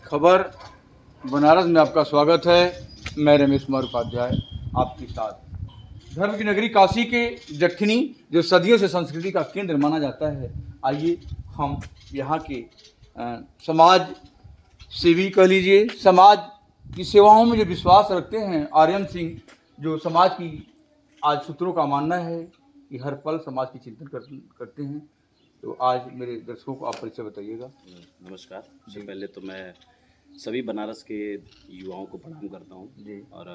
खबर बनारस में आपका स्वागत है। मैं रमेश कुमार उपाध्याय आपके साथ। धर्म की नगरी काशी के जखनी, जो सदियों से संस्कृति का केंद्र माना जाता है, आइए हम यहाँ के समाज सेवी कह लीजिए, समाज की सेवाओं में जो विश्वास रखते हैं, आर्यन सिंह, जो समाज की आज सूत्रों का मानना है कि हर पल समाज की चिंतन करते हैं। तो आज मेरे दर्शकों को आप परिचय बताइएगा। नमस्कार। सबसे पहले तो मैं सभी बनारस के युवाओं को प्रणाम करता हूँ जी। और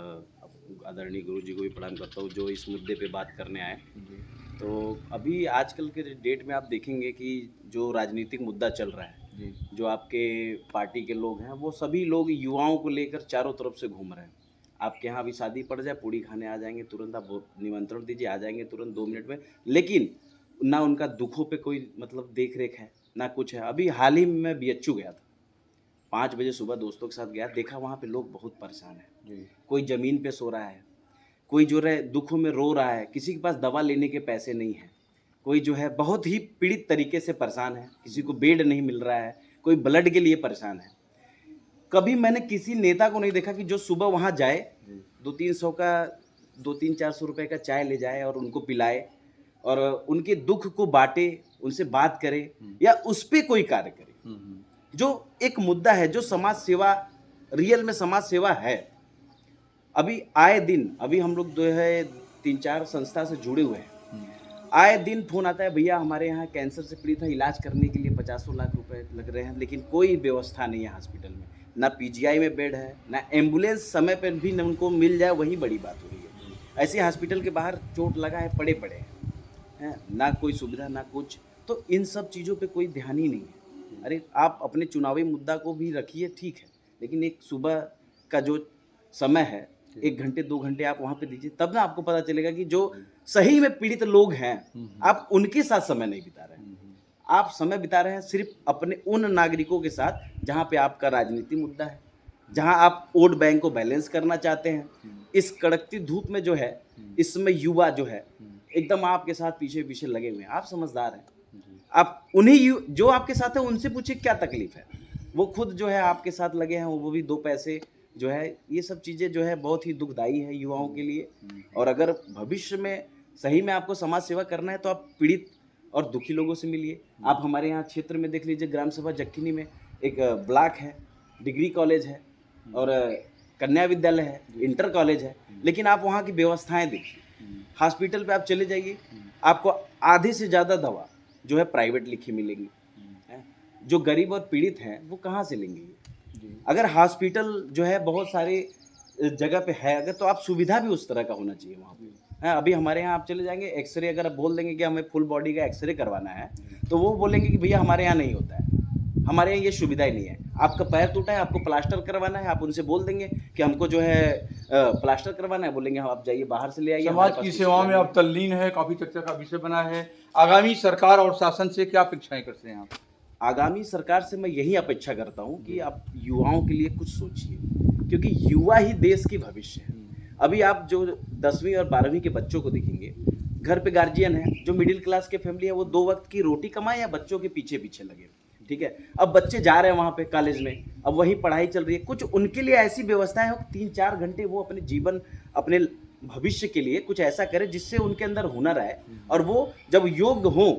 आदरणीय गुरु जी को भी प्रणाम करता हूँ जो इस मुद्दे पे बात करने आए। जी। तो अभी आजकल के डेट में आप देखेंगे कि जो राजनीतिक मुद्दा चल रहा है, जी। जो आपके पार्टी के लोग हैं वो सभी लोग युवाओं को लेकर चारों तरफ से घूम रहे हैं। आपके यहाँ अभी शादी पड़ जाए, पूड़ी खाने आ जाएंगे तुरंत, आप निमंत्रण दीजिए, आ जाएंगे तुरंत 2 मिनट में। लेकिन ना उनका दुखों पे कोई मतलब देख रेख है, ना कुछ है। अभी हाल ही में मैं बीएचयू गया था, 5 बजे सुबह दोस्तों के साथ गया, देखा वहाँ पे लोग बहुत परेशान हैं। जी। कोई ज़मीन पे सो रहा है, कोई जो है दुखों में रो रहा है, किसी के पास दवा लेने के पैसे नहीं हैं, कोई जो है बहुत ही पीड़ित तरीके से परेशान है, किसी को बेड नहीं मिल रहा है, कोई ब्लड के लिए परेशान है। कभी मैंने किसी नेता को नहीं देखा कि जो सुबह वहाँ जाए, 2-3 रुपए का चाय ले जाए और उनको पिलाए और उनके दुख को बांटे, उनसे बात करे या उस पे कोई कार्य करे। जो एक मुद्दा है, जो समाज सेवा, रियल में समाज सेवा है। अभी आए दिन, अभी हम लोग जो है 3-4 संस्था से जुड़े हुए हैं, आए दिन फोन आता है, भैया हमारे यहाँ कैंसर से पीड़ित है, इलाज करने के लिए 50 लाख रुपए लग रहे हैं, लेकिन कोई व्यवस्था नहीं है हॉस्पिटल में। ना पीजीआई में बेड है, ना एम्बुलेंस समय पर भी न उनको मिल जाए, वही बड़ी बात हो रही है। ऐसे हॉस्पिटल के बाहर चोट लगा है, पड़े हैं, ना कोई सुविधा ना कुछ। तो इन सब चीज़ों पे कोई ध्यान ही नहीं है। अरे आप अपने चुनावी मुद्दा को भी रखिए, ठीक है, लेकिन एक सुबह का जो समय है, 1 घंटे 2 घंटे आप वहाँ पे दीजिए, तब ना आपको पता चलेगा कि जो सही में पीड़ित लोग हैं, आप उनके साथ समय नहीं बिता रहे हैं। आप समय बिता रहे हैं सिर्फ अपने उन नागरिकों के साथ जहाँ पे आपका राजनीति मुद्दा है, जहाँ आप वोट बैंक को बैलेंस करना चाहते हैं। इस कड़कती धूप में जो है, इस समय युवा जो है एकदम आपके साथ पीछे पीछे लगे हुए हैं। आप समझदार हैं, आप उन्हीं जो आपके साथ है उनसे पूछिए क्या तकलीफ है। वो खुद जो है आपके साथ लगे हैं, वो भी 2 पैसे जो है, ये सब चीज़ें जो है बहुत ही दुखदाई है युवाओं के लिए। और अगर भविष्य में सही में आपको समाज सेवा करना है तो आप पीड़ित और दुखी लोगों से मिलिए। आप हमारे यहाँ क्षेत्र में देख लीजिए, ग्राम सभा जखनी में एक ब्लॉक है, डिग्री कॉलेज है और कन्या विद्यालय है, इंटर कॉलेज है, लेकिन आप वहाँ की व्यवस्थाएं देखिए। हॉस्पिटल पे आप चले जाइए, आपको आधे से ज़्यादा दवा जो है प्राइवेट लिखी मिलेंगी। जो गरीब और पीड़ित हैं वो कहाँ से लेंगे? अगर हॉस्पिटल जो है बहुत सारे जगह पे है, अगर तो आप सुविधा भी उस तरह का होना चाहिए वहाँ पे। अभी हमारे यहाँ आप चले जाएंगे, एक्सरे अगर आप बोल देंगे कि हमें फुल बॉडी का एक्सरे करवाना है, तो वो बोलेंगे कि भैया हमारे यहाँ नहीं होता है, हमारे यहाँ ये सुविधा ही नहीं है। आपका पैर टूटा है, आपको प्लास्टर करवाना है, आप उनसे बोल देंगे कि हमको जो है प्लास्टर करवाना है, बोलेंगे आप जाइए बाहर से ले आइए। समाज की सेवा में आप तल्लीन है, काफी चर्चा का विषय बना है। आगामी सरकार और शासन से क्या अपेक्षाएं करते हैं आप? आगामी सरकार से मैं यही अपेक्षा करता हूँ कि आप युवाओं के लिए कुछ सोचिए, क्योंकि युवा ही देश की भविष्य है। अभी आप जो 10वीं और 12वीं के बच्चों को देखेंगे, घर पे गार्जियन है, जो मिडिल क्लास के फैमिली है, वो 2 वक्त की रोटी कमाए या बच्चों के पीछे पीछे लगे, ठीक है। अब बच्चे जा रहे हैं वहाँ पे कॉलेज में, अब वही पढ़ाई चल रही है, कुछ उनके लिए ऐसी व्यवस्थाएं हो 3-4 घंटे वो अपने जीवन, अपने भविष्य के लिए कुछ ऐसा करें जिससे उनके अंदर हुनर आए और वो जब योग्य हो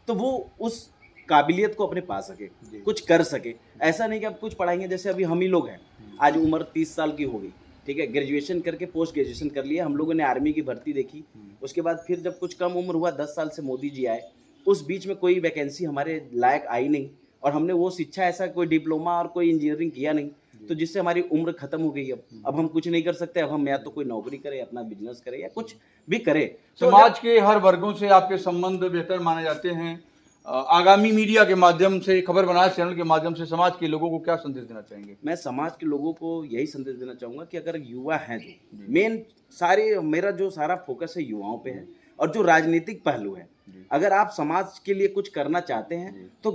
तो वो उस काबिलियत को अपने पा सके, कुछ कर सके। ऐसा नहीं कि अब कुछ पढ़ाएंगे, जैसे अभी हम ही लोग हैं, आज उम्र 30 साल की हो गई, ठीक है, ग्रेजुएशन करके पोस्ट ग्रेजुएशन कर लिया, हम लोगों ने आर्मी की भर्ती देखी, उसके बाद फिर जब कुछ कम उम्र हुआ, 10 साल से मोदी जी आए, उस बीच में कोई वैकेंसी हमारे लायक आई नहीं और हमने वो शिक्षा, ऐसा कोई डिप्लोमा और कोई इंजीनियरिंग किया नहीं, तो जिससे हमारी उम्र खत्म हो गई। अब हम कुछ नहीं कर सकते, अब हम या तो कोई नौकरी करें, अपना बिजनेस करें या कुछ भी करें। समाज के हर वर्गों से आपके संबंध बेहतर माने जाते हैं। आगामी मीडिया के माध्यम से, खबर बनारस चैनल के माध्यम से समाज के लोगों को क्या संदेश देना चाहेंगे? मैं समाज के लोगों को यही संदेश देना चाहूँगा कि अगर युवा हैं, जो मेन सारे, मेरा जो सारा फोकस है युवाओं पे है और जो राजनीतिक पहलू है, अगर आप समाज के लिए कुछ करना चाहते हैं तो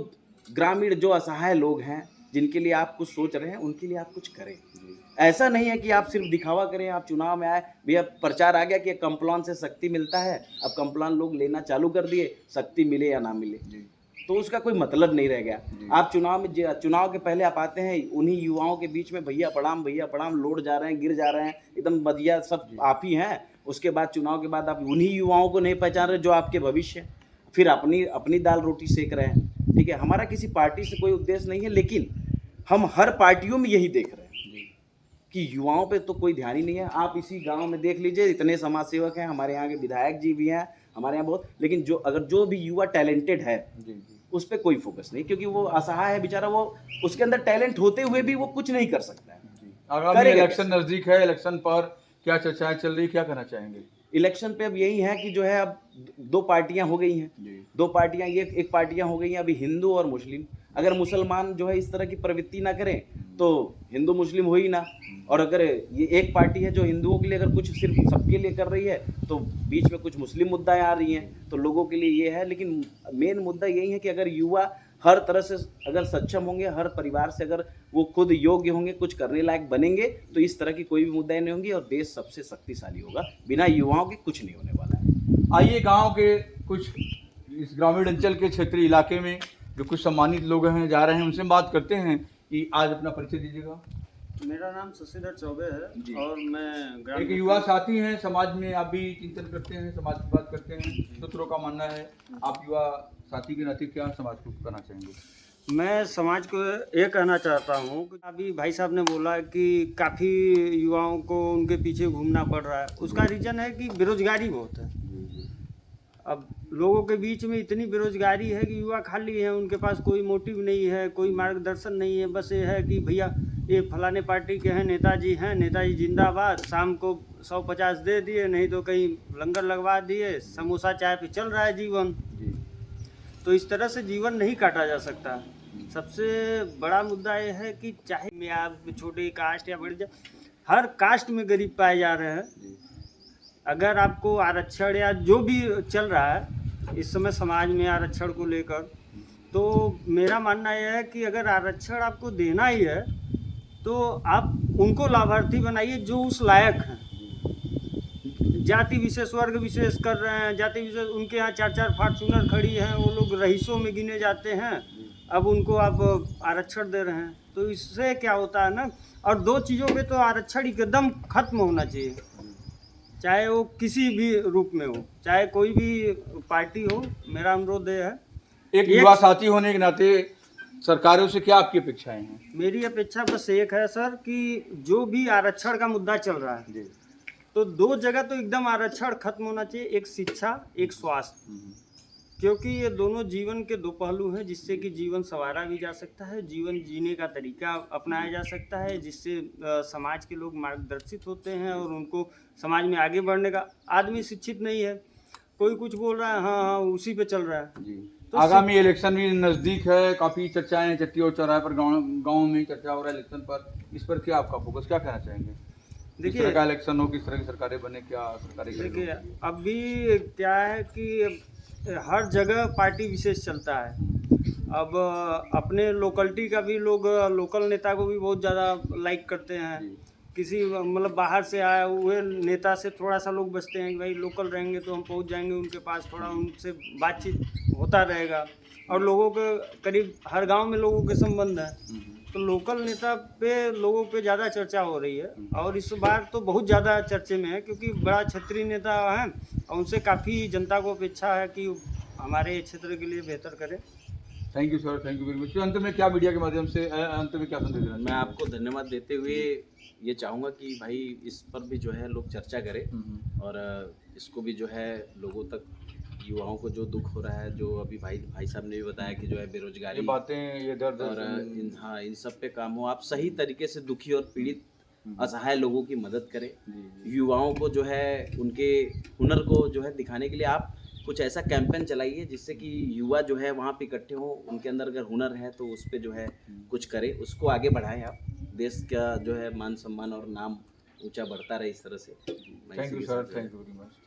ग्रामीण जो असहाय लोग हैं, जिनके लिए आप कुछ सोच रहे हैं, उनके लिए आप कुछ करें। ऐसा नहीं है कि आप सिर्फ दिखावा करें, आप चुनाव में आए, भैया प्रचार आ गया कि कम्प्लान से शक्ति मिलता है, अब कम्प्लान लोग लेना चालू कर दिए, शक्ति मिले या ना मिले। तो उसका कोई मतलब नहीं रह गया। आप चुनाव के पहले आप आते हैं, उन्हीं युवाओं के बीच में भैया प्रणाम लोड जा रहे हैं, गिर जा रहे हैं, एकदम बढ़िया सब आप ही हैं। उसके बाद चुनाव के बाद आप उन्हीं युवाओं को नहीं पहचान रहे जो आपके भविष्य हैं। फिर अपनी अपनी दाल रोटी सेक रहे हैं। ठीक है, हमारा किसी पार्टी से कोई उद्देश्य नहीं है, लेकिन हम हर पार्टियों में यही देख रहे हैं कि युवाओं पे तो कोई ध्यान ही नहीं है। आप इसी गांव में देख लीजिए, इतने समाज सेवक हैं, हमारे यहाँ के विधायक जी भी हैं, हमारे यहाँ बहुत, लेकिन जो भी युवा टैलेंटेड है उस पर कोई फोकस नहीं, क्योंकि वो असहाय है बेचारा, वो उसके अंदर टैलेंट होते हुए भी वो कुछ नहीं कर सकता है। आगामी इलेक्शन नजदीक है, इलेक्शन पर क्या चर्चाएं चल रही, क्या कहना चाहेंगे? इलेक्शन पे अब यही है कि जो है अब दो पार्टियां हो गई हैं, दो पार्टियां, ये एक पार्टियां हो गई हैं अभी हिंदू और मुस्लिम। अगर मुसलमान जो है इस तरह की प्रवृत्ति ना करें तो हिंदू मुस्लिम हो ही ना, और अगर ये एक पार्टी है जो हिंदुओं के लिए अगर कुछ सिर्फ सबके लिए कर रही है तो बीच में कुछ मुस्लिम मुद्दाएं आ रही हैं, तो लोगों के लिए ये है। लेकिन मेन मुद्दा यही है कि अगर युवा हर तरह से अगर सक्षम होंगे, हर परिवार से अगर वो खुद योग्य होंगे, कुछ करने लायक बनेंगे, तो इस तरह की कोई भी मुद्दाएं नहीं होंगी और देश सबसे शक्तिशाली होगा। बिना युवाओं के कुछ नहीं होने वाला है। आइए गांव के कुछ इस ग्रामीण अंचल के क्षेत्रीय इलाके में जो कुछ सम्मानित लोग हैं जा रहे हैं, उनसे बात करते हैं कि आज अपना परिचय दीजिएगा। मेरा नाम शशिधर चौबे है और मैं एक युवा साथी हैं, समाज में आप भी चिंतन करते हैं, समाज की बात करते हैं, सूत्रों का मानना है। आप युवा साथी के नाते क्या समाज को कहना चाहेंगे? मैं समाज को ये कहना चाहता हूँ कि अभी भाई साहब ने बोला कि काफ़ी युवाओं को उनके पीछे घूमना पड़ रहा है। उसका रीज़न है कि बेरोजगारी बहुत है। अब लोगों के बीच में इतनी बेरोजगारी है कि युवा खाली हैं, उनके पास कोई मोटिव नहीं है, कोई मार्गदर्शन नहीं है। बस ये है कि भैया ये फलाने पार्टी के हैं, नेताजी जिंदाबाद, शाम को 150 दे दिए, नहीं तो कहीं लंगर लगवा दिए, समोसा चाय पे चल रहा है जीवन। तो इस तरह से जीवन नहीं काटा जा सकता। सबसे बड़ा मुद्दा ये है कि चाहे में आप छोटे कास्ट या बड़े, हर कास्ट में गरीब पाए जा रहे हैं। अगर आपको आरक्षण या जो भी चल रहा है इस समय समाज में आरक्षण को लेकर, तो मेरा मानना यह है कि अगर आरक्षण आपको देना ही है तो आप उनको लाभार्थी बनाइए जो उस लायक हैं। जाति विशेष, वर्ग विशेष कर रहे हैं, जाति विशेष, उनके यहाँ 4-4 फॉर्च्यूनर खड़ी हैं, वो लोग रईसों में गिने जाते हैं, अब उनको आप आरक्षण दे रहे हैं। तो इससे क्या होता है ना, और दो चीज़ों पे तो आरक्षण एकदम खत्म होना चाहिए, चाहे वो किसी भी रूप में हो, चाहे कोई भी पार्टी हो। मेरा अनुरोध है, एक युवा साथी होने के नाते सरकारों से क्या आपकी अपेक्षाएं हैं? मेरी अपेक्षा बस एक है सर कि जो भी आरक्षण का मुद्दा चल रहा है तो दो जगह तो एकदम आरक्षण खत्म होना चाहिए, एक शिक्षा, एक स्वास्थ्य, क्योंकि ये दोनों जीवन के दो पहलू हैं जिससे कि जीवन संवारा भी जा सकता है, जीवन जीने का तरीका अपनाया जा सकता है, जिससे समाज के लोग मार्गदर्शित होते हैं और उनको समाज में आगे बढ़ने का। आदमी शिक्षित नहीं है, कोई कुछ बोल रहा है, हाँ उसी पे चल रहा है जी। तो आगामी इलेक्शन भी नज़दीक है, काफ़ी चर्चाएं चट्टी और चौराहे पर गाँव में चर्चा हो रहा है इलेक्शन पर। इस पर क्या आपका फोकस, क्या कहना चाहेंगे? किस तरह का इलेक्शन हो, किस तरह की सरकारें बने, क्या सरकारें? देखिए अभी क्या है कि हर जगह पार्टी विशेष चलता है। अब अपने लोकलिटी का भी लोग लोकल नेता को भी बहुत ज़्यादा लाइक करते हैं। किसी मतलब बाहर से आए हुए नेता से थोड़ा सा लोग बचते हैं कि भाई लोकल रहेंगे तो हम पहुंच जाएंगे उनके पास, थोड़ा उनसे बातचीत होता रहेगा, और लोगों के करीब हर गांव में लोगों के संबंध है, तो लोकल नेता पे लोगों पे ज़्यादा चर्चा हो रही है। और इस बार तो बहुत ज़्यादा चर्चे में है क्योंकि बड़ा क्षेत्रीय नेता है और उनसे काफ़ी जनता को अपेक्षा है कि हमारे क्षेत्र के लिए बेहतर करें। Thank you sir, thank you very much. अंत में क्या मीडिया के माध्यम से अंत में क्या संदेश देना? मैं आपको धन्यवाद देते हुए ये चाहूँगा कि भाई इस पर भी जो है लोग चर्चा करें और इसको भी जो है लोगों तक, युवाओं को जो दुख हो रहा है, जो अभी भाई साहब ने भी बताया कि जो है बेरोजगारी, ये बातें, ये दर्द और इन सब पे काम हो। आप सही तरीके से दुखी और पीड़ित असहाय लोगों की मदद करें। युवाओं को जो है उनके हुनर को जो है दिखाने के लिए आप कुछ ऐसा कैंपेन चलाइए जिससे कि युवा जो है वहाँ पे इकट्ठे हों, उनके अंदर अगर हुनर है तो उस पर जो है कुछ करें, उसको आगे बढ़ाएं। आप देश का जो है मान सम्मान और नाम ऊंचा बढ़ता रहे इस तरह से। Thank you sir, thank you very much.